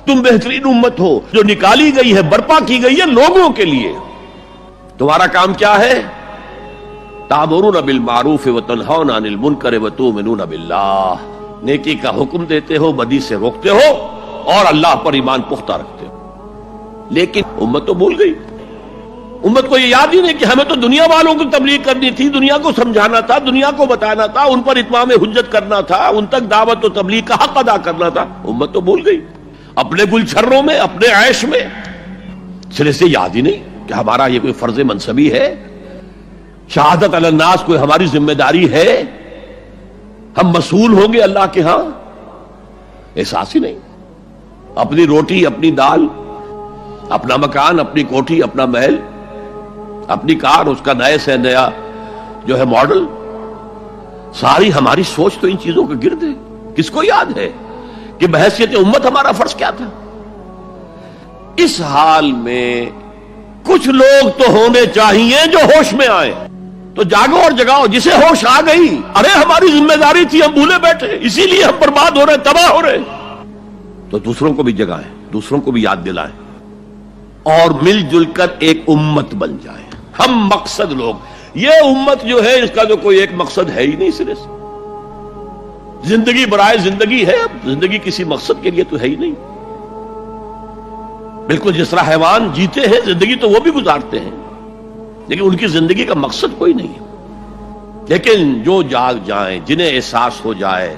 تم بہترین امت ہو جو نکالی گئی ہے، برپا کی گئی ہے لوگوں کے لیے. تمہارا کام کیا ہے؟ تأمرون بالمعروف وتنہون عن المنکر وتؤمنون باللہ، نیکی کا حکم دیتے ہو، بدی سے روکتے ہو، اور اللہ پر ایمان پختہ رکھتے ہو. لیکن امت تو بھول گئی. امت کو یہ یاد ہی نہیں کہ ہمیں تو دنیا والوں کو تبلیغ کرنی تھی، دنیا کو سمجھانا تھا، دنیا کو بتانا تھا، ان پر اتمام حجت کرنا تھا، ان تک دعوت و تبلیغ کا حق ادا کرنا تھا. امت تو بھول گئی اپنے گلچھروں میں، اپنے عیش میں. سرے سے یاد ہی نہیں کہ ہمارا یہ کوئی فرض منصبی ہے، شہادت علی الناس کوئی ہماری ذمہ داری ہے، ہم مسئول ہوں گے اللہ کے ہاں. احساس ہی نہیں. اپنی روٹی، اپنی دال، اپنا مکان، اپنی کوٹھی، اپنا محل، اپنی کار، اس کا نئے سے نیا جو ہے ماڈل، ساری ہماری سوچ تو ان چیزوں کے گرد ہے. کس کو یاد ہے کہ بحیثیت امت ہمارا فرض کیا تھا؟ اس حال میں کچھ لوگ تو ہونے چاہیے جو ہوش میں آئے. تو جاگو اور جگاؤ. جسے ہوش آ گئی، ارے ہماری ذمہ داری تھی، ہم بھولے بیٹھے، اسی لیے ہم برباد ہو رہے، تباہ ہو رہے. تو دوسروں کو بھی جگائیں، دوسروں کو بھی یاد دلائیں، اور مل جل کر ایک امت بن جائیں. ہم مقصد لوگ. یہ امت جو ہے اس کا جو کوئی ایک مقصد ہے ہی نہیں سرے سے. زندگی برائے زندگی ہے، زندگی کسی مقصد کے لیے تو ہے ہی نہیں. بالکل جس طرح حیوان جیتے ہیں زندگی تو وہ بھی گزارتے ہیں، لیکن ان کی زندگی کا مقصد کوئی نہیں ہے. لیکن جو جاگ جائیں، جنہیں احساس ہو جائے،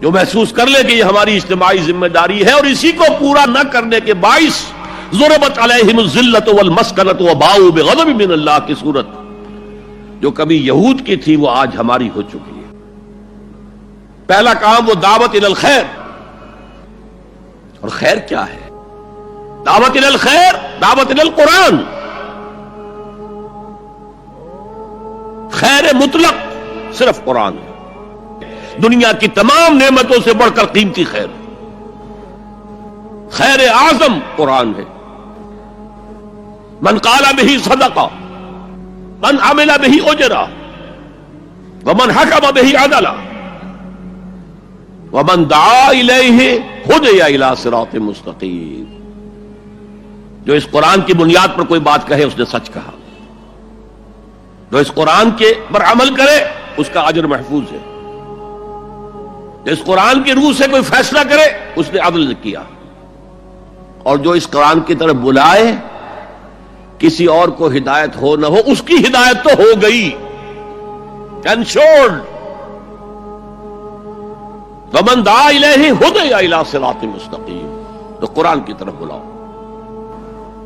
جو محسوس کر لے کہ یہ ہماری اجتماعی ذمہ داری ہے، اور اسی کو پورا نہ کرنے کے باعث ضربت علیہم الذلۃ والمسکنۃ وباؤوا بغضب من اللہ کی صورت جو کبھی یہود کی تھی وہ آج ہماری ہو چکی ہے. پہلا کام وہ دعوت الی الخیر. اور خیر کیا ہے؟ دعوت الی الخیر، دعوت الی القرآن. خیر مطلق صرف قرآن ہے. دنیا کی تمام نعمتوں سے بڑھ کر قیمتی خیر، خیر اعظم قرآن ہے. من قال به صدقہ، من عمل به اجرا، ومن حکم به عدلا، ومن دعا الیہ ہدی الی صراط مستقیم. جو اس قرآن کی بنیاد پر کوئی بات کہے اس نے سچ کہا. جو اس قرآن کے پر عمل کرے اس کا اجر محفوظ ہے. جو اس قرآن کی روح سے کوئی فیصلہ کرے اس نے عدل کیا. اور جو اس قرآن کی طرف بلائے، کسی اور کو ہدایت ہو نہ ہو، اس کی ہدایت تو ہو گئی، انشورڈ. ومن دعا الیہ ہدی الی صراط مستقیم. تو قرآن کی طرف بلاؤ.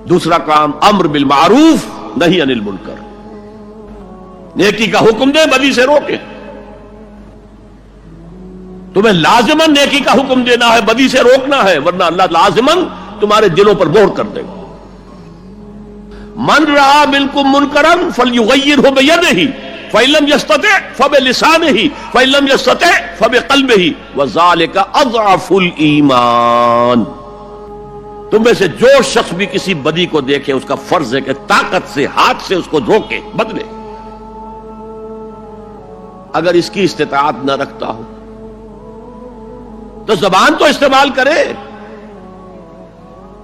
دوسرا کام امر بالمعروف نہی عن المنکر. نیکی کا حکم دے، بدی سے روکے. تمہیں لازماً نیکی کا حکم دینا ہے، بدی سے روکنا ہے، ورنہ اللہ لازماً تمہارے دلوں پر مہر کر دے گا. من رأى منکم منکرا فلیغیرہ بیدہ فإن لم یستطع فبلسانہ فإن لم یستطع فبقلبہ وذلک اضعف الایمان. تم میں سے جو شخص بھی کسی بدی کو دیکھے اس کا فرض ہے کہ طاقت سے، ہاتھ سے اس کو روکے، بدلے. اگر اس کی استطاعت نہ رکھتا ہو تو زبان تو استعمال کرے.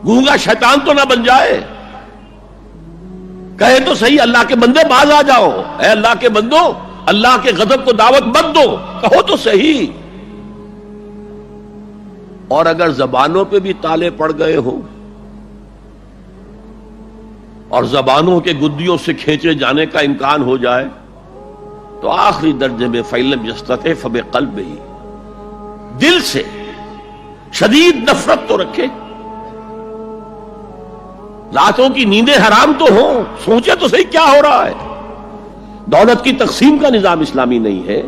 گونگا شیطان تو نہ بن جائے. کہے تو صحیح، اللہ کے بندے باز آ جاؤ، اے اللہ کے بندو اللہ کے غضب کو دعوت مت دو، کہو تو صحیح. اور اگر زبانوں پہ بھی تالے پڑ گئے ہوں اور زبانوں کے گدیوں سے کھینچے جانے کا امکان ہو جائے تو آخری درجے میں فإن لم یستطع فبقلبہ، دل سے شدید نفرت تو رکھے. راتوں کی نیندیں حرام تو ہوں، سوچے تو صحیح کیا ہو رہا ہے. دولت کی تقسیم کا نظام اسلامی نہیں ہے،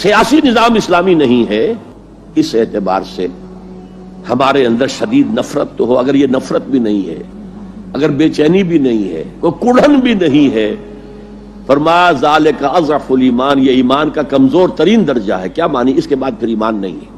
سیاسی نظام اسلامی نہیں ہے. اس اعتبار سے ہمارے اندر شدید نفرت تو ہو. اگر یہ نفرت بھی نہیں ہے، اگر بے چینی بھی نہیں ہے، کوئی کڑھن بھی نہیں ہے، فرمایا ذالک اضعف الایمان، یہ ایمان کا کمزور ترین درجہ ہے. کیا مانی؟ اس کے بعد پھر ایمان نہیں ہے.